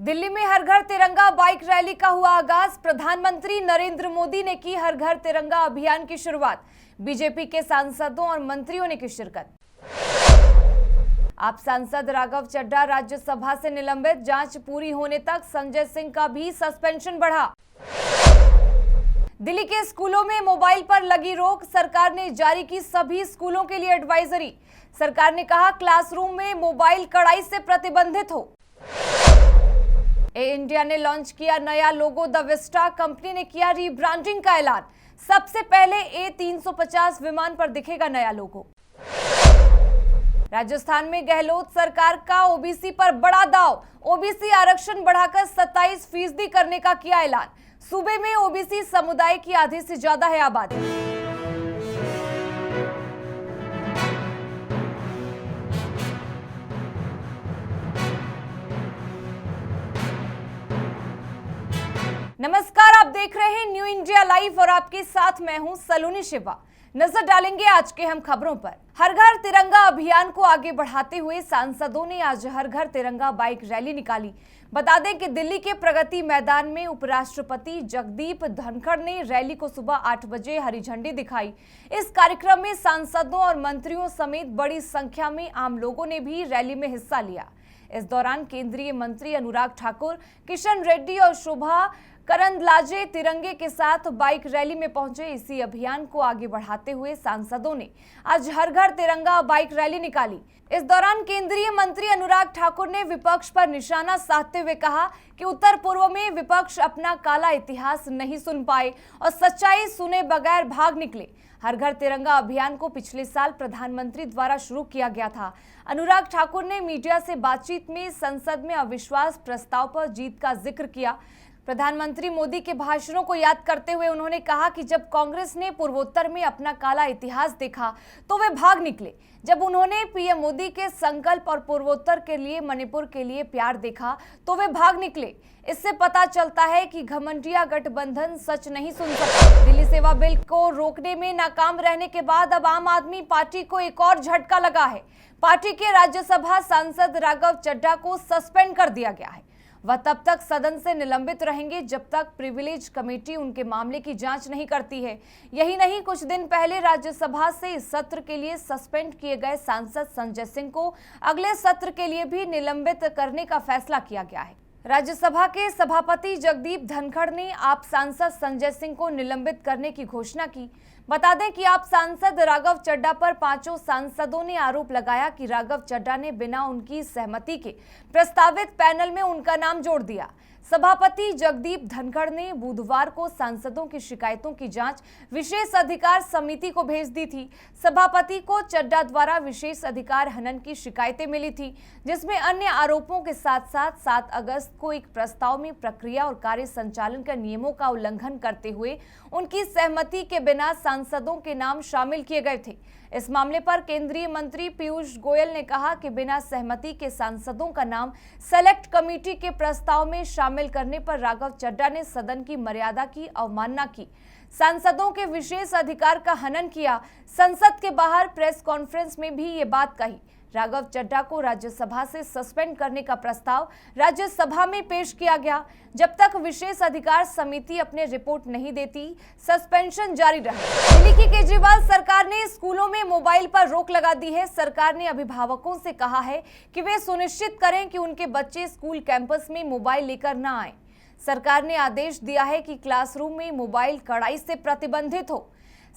दिल्ली में हर घर तिरंगा बाइक रैली का हुआ आगाज। प्रधानमंत्री नरेंद्र मोदी ने की हर घर तिरंगा अभियान की शुरुआत। बीजेपी के सांसदों और मंत्रियों ने की शिरकत। आप सांसद राघव चड्ढा राज्यसभा से निलंबित, जांच पूरी होने तक संजय सिंह का भी सस्पेंशन बढ़ा। दिल्ली के स्कूलों में मोबाइल पर लगी रोक, सरकार ने जारी की सभी स्कूलों के लिए एडवाइजरी। सरकार ने कहा क्लासरूम में मोबाइल कड़ाई से प्रतिबंधित हो। एयर इंडिया ने लॉन्च किया नया लोगो द विस्टा, कंपनी ने किया रीब्रांडिंग का ऐलान। सबसे पहले A350 विमान पर दिखेगा नया लोगो। राजस्थान में गहलोत सरकार का ओबीसी पर बड़ा दाव, ओबीसी आरक्षण बढ़ाकर 27% करने का किया ऐलान। सूबे में ओबीसी समुदाय की आधे से ज्यादा है आबादी। नमस्कार, आप देख रहे हैं न्यू इंडिया लाइव और आपके साथ मैं हूं सलोनी शिवा। नजर डालेंगे आज के हम खबरों पर। हर घर तिरंगा अभियान को आगे बढ़ाते हुए सांसदों ने आज हर घर तिरंगा बाइक रैली निकाली। बता दें कि दिल्ली के प्रगति मैदान में उपराष्ट्रपति जगदीप धनखड़ ने रैली को सुबह 8 बजे हरी झंडी दिखाई। इस कार्यक्रम में सांसदों और मंत्रियों समेत बड़ी संख्या में आम लोगों ने भी रैली में हिस्सा लिया। इस दौरान केंद्रीय मंत्री अनुराग ठाकुर, किशन रेड्डी और शोभा करंदलाजे तिरंगे के साथ बाइक रैली में पहुंचे। इसी अभियान को आगे बढ़ाते हुए सांसदों ने आज हर घर तिरंगा बाइक रैली निकाली। इस दौरान केंद्रीय मंत्री अनुराग ठाकुर ने विपक्ष पर निशाना साधते हुए कहा कि उत्तर पूर्व में विपक्ष अपना काला इतिहास नहीं सुन पाए और सच्चाई सुने बगैर भाग निकले। हर घर तिरंगा अभियान को पिछले साल प्रधानमंत्री द्वारा शुरू किया गया था। अनुराग ठाकुर ने मीडिया से बातचीत में संसद में अविश्वास प्रस्ताव पर जीत का जिक्र किया। प्रधानमंत्री मोदी के भाषणों को याद करते हुए उन्होंने कहा कि जब कांग्रेस ने पूर्वोत्तर में अपना काला इतिहास देखा तो वे भाग निकले। जब उन्होंने पीएम मोदी के संकल्प और पूर्वोत्तर के लिए मणिपुर के लिए प्यार देखा तो वे भाग निकले। इससे पता चलता है कि घमंडिया गठबंधन सच नहीं सुन सकता। दिल्ली सेवा बिल को रोकने में नाकाम रहने के बाद अब आम आदमी पार्टी को एक और झटका लगा है। पार्टी के राज्यसभा सांसद राघव चड्ढा को सस्पेंड कर दिया गया है। वह तब तक सदन से निलंबित रहेंगे जब तक प्रिविलेज कमेटी उनके मामले की जांच नहीं करती है। यही नहीं, कुछ दिन पहले राज्यसभा से इस सत्र के लिए सस्पेंड किए गए सांसद संजय सिंह को अगले सत्र के लिए भी निलंबित करने का फैसला किया गया है। राज्यसभा के सभापति जगदीप धनखड़ ने आप सांसद संजय सिंह को निलंबित करने की घोषणा की। बता दें कि आप सांसद राघव चड्ढा पर 5 सांसदों ने आरोप लगाया कि राघव चड्ढा ने बिना उनकी सहमति के प्रस्तावित पैनल में उनका नाम जोड़ दिया। सभापति जगदीप धनखड़ ने बुधवार को सांसदों की शिकायतों की जांच विशेष अधिकार समिति को भेज दी थी। सभापति को चड्ढा द्वारा विशेष अधिकार हनन की शिकायतें मिली थी, जिसमें अन्य आरोपों के साथ साथ 7 अगस्त को एक प्रस्ताव में प्रक्रिया और कार्य संचालन के नियमों का उल्लंघन करते हुए उनकी सहमति के बिना सांसदों के नाम शामिल किए गए थे। इस मामले पर केंद्रीय मंत्री पीयूष गोयल ने कहा कि बिना सहमति के सांसदों का नाम सेलेक्ट कमेटी के प्रस्ताव में शामिल करने पर राघव चड्ढा ने सदन की मर्यादा की अवमानना की, सांसदों के विशेष अधिकार का हनन किया। संसद के बाहर प्रेस कॉन्फ्रेंस में भी ये बात कही। राघव चड्ढा को राज्यसभा से सस्पेंड करने का प्रस्ताव राज्यसभा में पेश किया गया। जब तक विशेष अधिकार समिति अपने रिपोर्ट नहीं देती, सस्पेंशन जारी रहा। दिल्ली की केजरीवाल सरकार ने स्कूलों में मोबाइल पर रोक लगा दी है। सरकार ने अभिभावकों से कहा है कि वे सुनिश्चित करें कि उनके बच्चे स्कूल कैंपस में मोबाइल लेकर न आए। सरकार ने आदेश दिया है कि क्लासरूम में मोबाइल कड़ाई से प्रतिबंधित हो।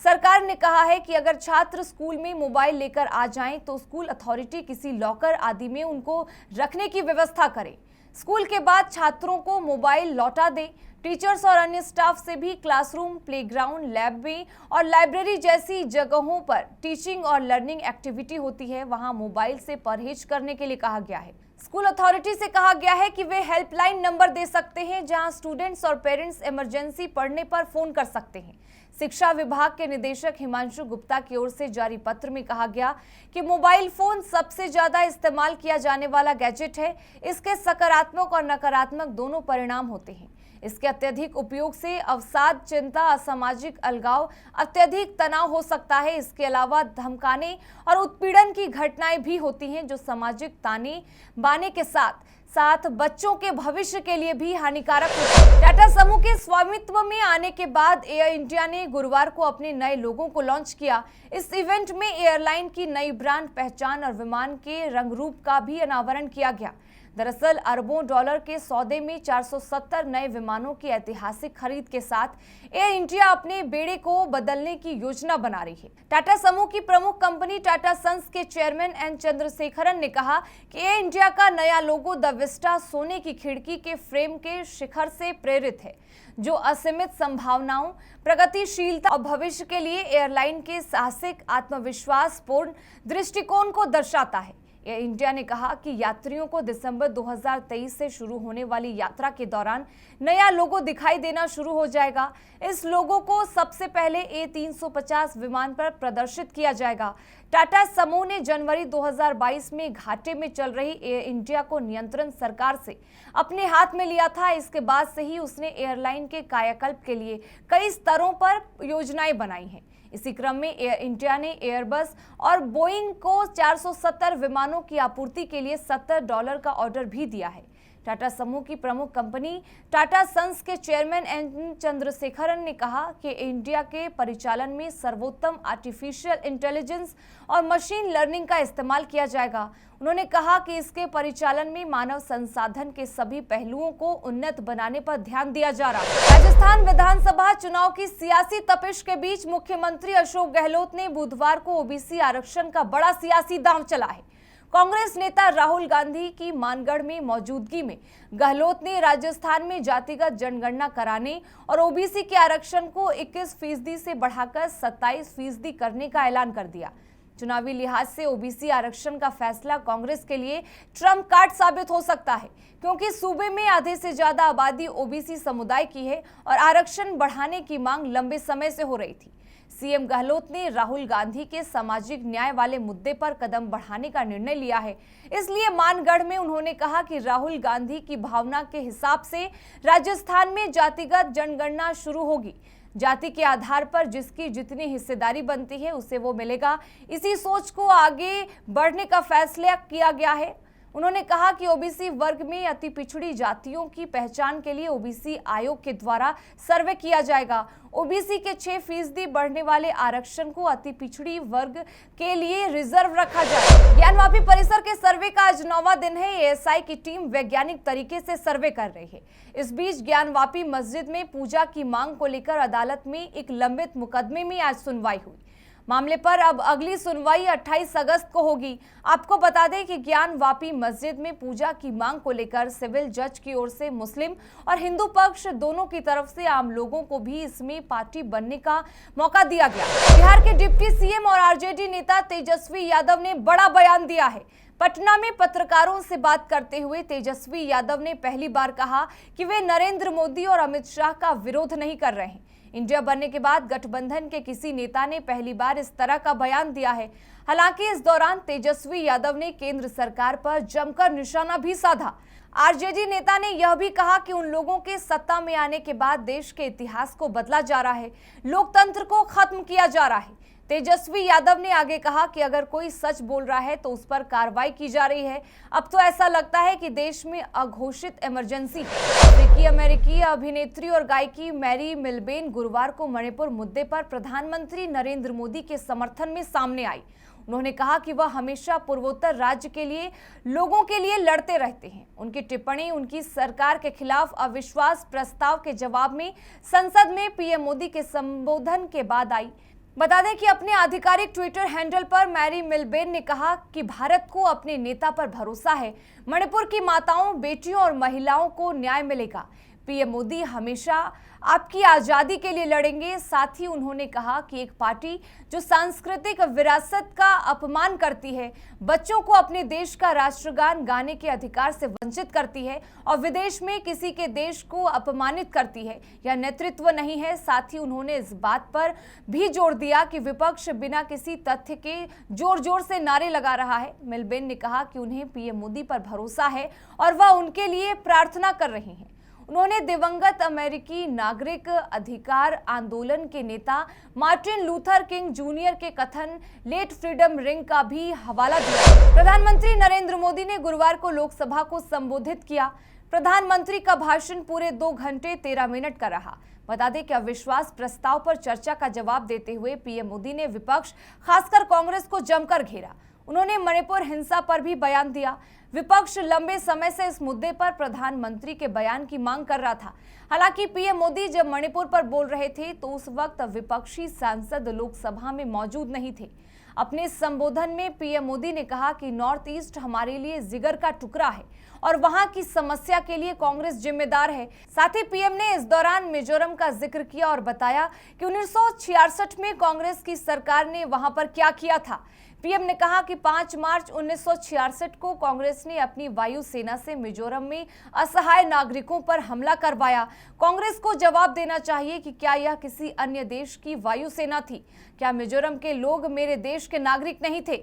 सरकार ने कहा है कि अगर छात्र स्कूल में मोबाइल लेकर आ जाएं तो स्कूल अथॉरिटी किसी लॉकर आदि में उनको रखने की व्यवस्था करे। स्कूल के बाद छात्रों को मोबाइल लौटा दे। टीचर्स और अन्य स्टाफ से भी क्लासरूम, प्लेग्राउंड, लैब में और लाइब्रेरी जैसी जगहों पर टीचिंग और लर्निंग एक्टिविटी होती है, वहां मोबाइल से परहेज करने के लिए कहा गया है। स्कूल अथॉरिटी से कहा गया है कि वे हेल्पलाइन नंबर दे सकते हैं जहां स्टूडेंट्स और पेरेंट्स इमरजेंसी पड़ने पर फोन कर सकते हैं। शिक्षा विभाग के निदेशक हिमांशु गुप्ता की ओर से जारी पत्र में कहा गया कि मोबाइल फोन सबसे ज्यादा इस्तेमाल किया जाने वाला गैजेट है। इसके सकारात्मक और नकारात्मक दोनों परिणाम होते हैं। इसके अत्यधिक उपयोग से अवसाद, चिंता, असामाजिक अलगाव, अत्यधिक तनाव हो सकता है। इसके अलावा धमकाने और उत्पीड़न की घटनाएं भी होती हैं जो सामाजिक ताने बाने के साथ साथ बच्चों के भविष्य के लिए भी हानिकारक होती है। टाटा समूह के स्वामित्व में आने के बाद एयर इंडिया ने गुरुवार को अपने नए लोगों को लॉन्च किया। इस इवेंट में एयरलाइन की नई ब्रांड पहचान और विमान के रंग रूप का भी अनावरण किया गया। दरअसल अरबों डॉलर के सौदे में 470 नए विमानों की ऐतिहासिक खरीद के साथ एयर इंडिया अपने बेड़े को बदलने की योजना बना रही है। टाटा समूह की प्रमुख कंपनी टाटा सन्स के चेयरमैन एन चंद्रशेखरन ने कहा कि एयर इंडिया का नया लोगो द विस्टा सोने की खिड़की के फ्रेम के शिखर से प्रेरित है, जो असीमित संभावनाओं, प्रगतिशीलता और भविष्य के लिए एयरलाइन के साहसिक, आत्मविश्वासपूर्ण दृष्टिकोण को दर्शाता है। एयर इंडिया ने कहा कि यात्रियों को दिसंबर 2023 से शुरू होने वाली यात्रा के दौरान नया लोगो दिखाई देना शुरू हो जाएगा। इस लोगो को सबसे पहले A350 विमान पर प्रदर्शित किया जाएगा। टाटा समूह ने जनवरी 2022 में घाटे में चल रही एयर इंडिया को नियंत्रण सरकार से अपने हाथ में लिया था। इसके बाद से ही उसने एयरलाइन के कायाकल्प के लिए कई स्तरों पर योजनाएं बनाई हैं। इसी क्रम में एयर इंडिया ने एयरबस और बोइंग को 470 विमानों की आपूर्ति के लिए $70 का ऑर्डर भी दिया है। टाटा समूह की प्रमुख कंपनी टाटा सन्स के चेयरमैन एन चंद्रशेखरन ने कहा कि इंडिया के परिचालन में सर्वोत्तम आर्टिफिशियल इंटेलिजेंस और मशीन लर्निंग का इस्तेमाल किया जाएगा। उन्होंने कहा कि इसके परिचालन में मानव संसाधन के सभी पहलुओं को उन्नत बनाने पर ध्यान दिया जा रहा है। राजस्थान विधानसभा चुनाव की सियासी तपिश के बीच मुख्यमंत्री अशोक गहलोत ने बुधवार को ओबीसी आरक्षण का बड़ा सियासी दांव चला है। कांग्रेस नेता राहुल गांधी की मानगढ़ में मौजूदगी में गहलोत ने राजस्थान में जातिगत जनगणना कराने और ओबीसी के आरक्षण को 21% से बढ़ाकर 27% करने का ऐलान कर दिया। चुनावी लिहाज से ओबीसी आरक्षण का फैसला कांग्रेस के लिए ट्रम्प कार्ड साबित हो सकता है, क्योंकि सूबे में आधे से ज्यादा आबादी ओबीसी समुदाय की है और आरक्षण बढ़ाने की मांग लंबे समय से हो रही थी। सीएम गहलोत ने राहुल गांधी के सामाजिक न्याय वाले मुद्दे पर कदम बढ़ाने का निर्णय लिया है। इसलिए मानगढ़ में उन्होंने कहा कि राहुल गांधी की भावना के हिसाब से राजस्थान में जातिगत जनगणना शुरू होगी। जाति के आधार पर जिसकी जितनी हिस्सेदारी बनती है उसे वो मिलेगा। इसी सोच को आगे बढ़ने का फैसला किया गया है। उन्होंने कहा कि ओबीसी वर्ग में अति पिछड़ी जातियों की पहचान के लिए ओबीसी आयोग के द्वारा सर्वे किया जाएगा। ओबीसी के 6% बढ़ने वाले आरक्षण को अति पिछड़ी वर्ग के लिए रिजर्व रखा जाए। ज्ञानवापी परिसर के सर्वे का आज 9वां दिन है। एएसआई की टीम वैज्ञानिक तरीके से सर्वे कर रही है। इस बीच ज्ञानवापी मस्जिद में पूजा की मांग को लेकर अदालत में एक लंबित मुकदमे में आज सुनवाई हुई। मामले पर अब अगली सुनवाई 28 अगस्त को होगी। आपको बता दें कि ज्ञानवापी मस्जिद में पूजा की मांग को लेकर सिविल जज की ओर से मुस्लिम और हिंदू पक्ष दोनों की तरफ से आम लोगों को भी इसमें पार्टी बनने का मौका दिया गया। बिहार के डिप्टी सीएम और आरजेडी नेता तेजस्वी यादव ने बड़ा बयान दिया है। पटना में पत्रकारों से बात करते हुए तेजस्वी यादव ने पहली बार कहा कि वे नरेंद्र मोदी और अमित शाह का विरोध नहीं कर रहे हैं। इंडिया बनने के बाद गठबंधन के किसी नेता ने पहली बार इस तरह का बयान दिया है। हालांकि इस दौरान तेजस्वी यादव ने केंद्र सरकार पर जमकर निशाना भी साधा। आरजेडी नेता ने यह भी कहा कि उन लोगों के सत्ता में आने के बाद देश के इतिहास को बदला जा रहा है, लोकतंत्र को खत्म किया जा रहा है। तेजस्वी यादव ने आगे कहा कि अगर कोई सच बोल रहा है तो उस पर कार्रवाई की जा रही है। अब तो ऐसा लगता है कि देश में अघोषित इमरजेंसी है। अमेरिकी अभिनेत्री और गायकी मैरी मिलबेन गुरुवार को मणिपुर मुद्दे पर प्रधानमंत्री नरेंद्र मोदी के समर्थन में सामने आई। उन्होंने कहा कि वह हमेशा पूर्वोत्तर राज्य के लिए लोगों के लिए लड़ते रहते हैं। उनकी टिप्पणी उनकी सरकार के खिलाफ अविश्वास प्रस्ताव के जवाब में संसद में पीएम मोदी के संबोधन के बाद आई। बता दें कि अपने आधिकारिक ट्विटर हैंडल पर मैरी मिलबेन ने कहा कि भारत को अपने नेता पर भरोसा है। मणिपुर की माताओं, बेटियों और महिलाओं को न्याय मिलेगा। पीएम मोदी हमेशा आपकी आजादी के लिए लड़ेंगे। साथ ही उन्होंने कहा कि एक पार्टी जो सांस्कृतिक विरासत का अपमान करती है, बच्चों को अपने देश का राष्ट्रगान गाने के अधिकार से वंचित करती है और विदेश में किसी के देश को अपमानित करती है, यह नेतृत्व नहीं है। साथ ही उन्होंने इस बात पर भी जोर दिया कि विपक्ष बिना किसी तथ्य के जोर जोर से नारे लगा रहा है। मिलबेन ने कहा कि उन्हें पीएम मोदी पर भरोसा है और वह उनके लिए प्रार्थना कर रही हैं। उन्होंने दिवंगत अमेरिकी नागरिक अधिकार आंदोलन के नेता मार्टिन लूथर किंग जूनियर के कथन लेट फ्रीडम रिंग का भी हवाला दिया। प्रधानमंत्री नरेंद्र मोदी ने गुरुवार को लोकसभा को संबोधित किया। प्रधानमंत्री का भाषण पूरे 2 घंटे 13 मिनट का रहा। बता दें कि अविश्वास प्रस्ताव पर चर्चा का जवाब देते हुए पीएम मोदी ने विपक्ष, खासकर कांग्रेस को जमकर घेरा। उन्होंने मणिपुर हिंसा पर भी बयान दिया। विपक्ष लंबे समय से इस मुद्दे पर प्रधानमंत्री के बयान की मांग कर रहा था। हालांकि पीएम मोदी जब मणिपुर पर बोल रहे थे तो उस वक्त विपक्षी सांसद लोकसभा में मौजूद नहीं थे। अपने संबोधन में पीएम मोदी ने कहा कि नॉर्थ ईस्ट हमारे लिए जिगर का टुकड़ा है और वहां की समस्या के लिए कांग्रेस जिम्मेदार है। साथ ही पीएम ने इस दौरान मिजोरम का जिक्र किया और बताया कि 1966 में कांग्रेस की सरकार ने वहां पर क्या किया था। पीएम ने कहा कि 5 मार्च 1966 को कांग्रेस ने अपनी वायुसेना से मिजोरम में असहाय नागरिकों पर हमला करवाया। कांग्रेस को जवाब देना चाहिए कि क्या यह किसी अन्य देश की वायुसेना थी? क्या मिजोरम के लोग मेरे देश के नागरिक नहीं थे?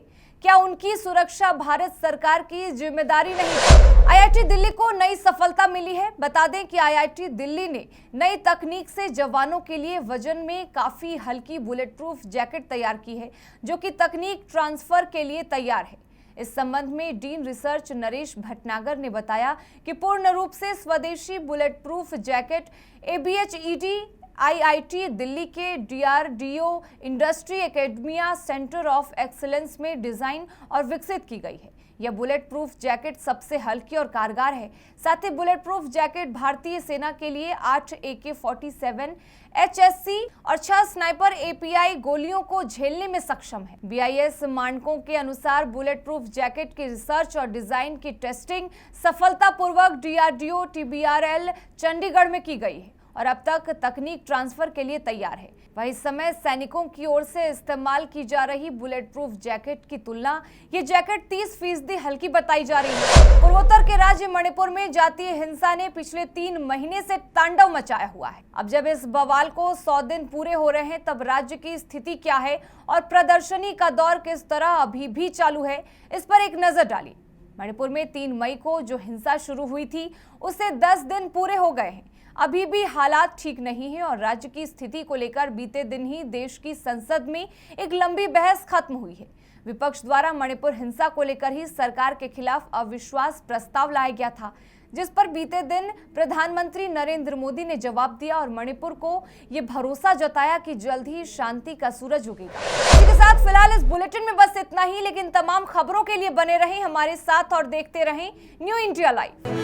क्या उनकी सुरक्षा भारत सरकार की जिम्मेदारी नहीं थी? आईआईटी दिल्ली को नई सफलता मिली है। बता दें कि आईआईटी दिल्ली ने नई तकनीक से जवानों के लिए वजन में काफी हल्की बुलेट प्रूफ जैकेट तैयार की है, जो कि तकनीक ट्रांसफर के लिए तैयार है। इस संबंध में डीन रिसर्च नरेश भटनागर ने बताया कि पूर्ण रूप से स्वदेशी bullet proof jacket ABHED IIT Delhi के DRDO industry academia centre of excellence में डिजाइन और विकसित की गई है। यह बुलेट प्रूफ जैकेट सबसे हल्की और कारगर है। साथ ही बुलेट प्रूफ जैकेट भारतीय सेना के लिए 8 AK-47 HSC और 6 स्नाइपर API गोलियों को झेलने में सक्षम है। BIS मानकों के अनुसार बुलेट प्रूफ जैकेट की रिसर्च और डिजाइन की टेस्टिंग सफलतापूर्वक DRDO TBRL चंडीगढ़ में की गई है और अब तक तकनीक ट्रांसफर के लिए तैयार है। वहीं इस समय सैनिकों की ओर से इस्तेमाल की जा रही बुलेट प्रूफ जैकेट की तुलना ये जैकेट 30% हल्की बताई जा रही है। पूर्वोत्तर के राज्य मणिपुर में जातीय हिंसा ने पिछले 3 महीने से तांडव मचाया हुआ है। अब जब इस बवाल को 100 दिन पूरे हो रहे हैं, तब राज्य की स्थिति क्या है और प्रदर्शनी का दौर किस तरह अभी भी चालू है, इस पर एक नजर डालिए। मणिपुर में 3 मई को जो हिंसा शुरू हुई थी, उसे 10 दिन पूरे हो गए हैं। अभी भी हालात ठीक नहीं है और राज्य की स्थिति को लेकर बीते दिन ही देश की संसद में एक लंबी बहस खत्म हुई है। विपक्ष द्वारा मणिपुर हिंसा को लेकर ही सरकार के खिलाफ अविश्वास प्रस्ताव लाया गया था, जिस पर बीते दिन प्रधानमंत्री नरेंद्र मोदी ने जवाब दिया और मणिपुर को ये भरोसा जताया कि जल्द ही शांति का सूरज उगेगा। इसी के साथ फिलहाल इस बुलेटिन में बस इतना ही, लेकिन तमाम खबरों के लिए बने रहें हमारे साथ और देखते रहें न्यू इंडिया लाइव।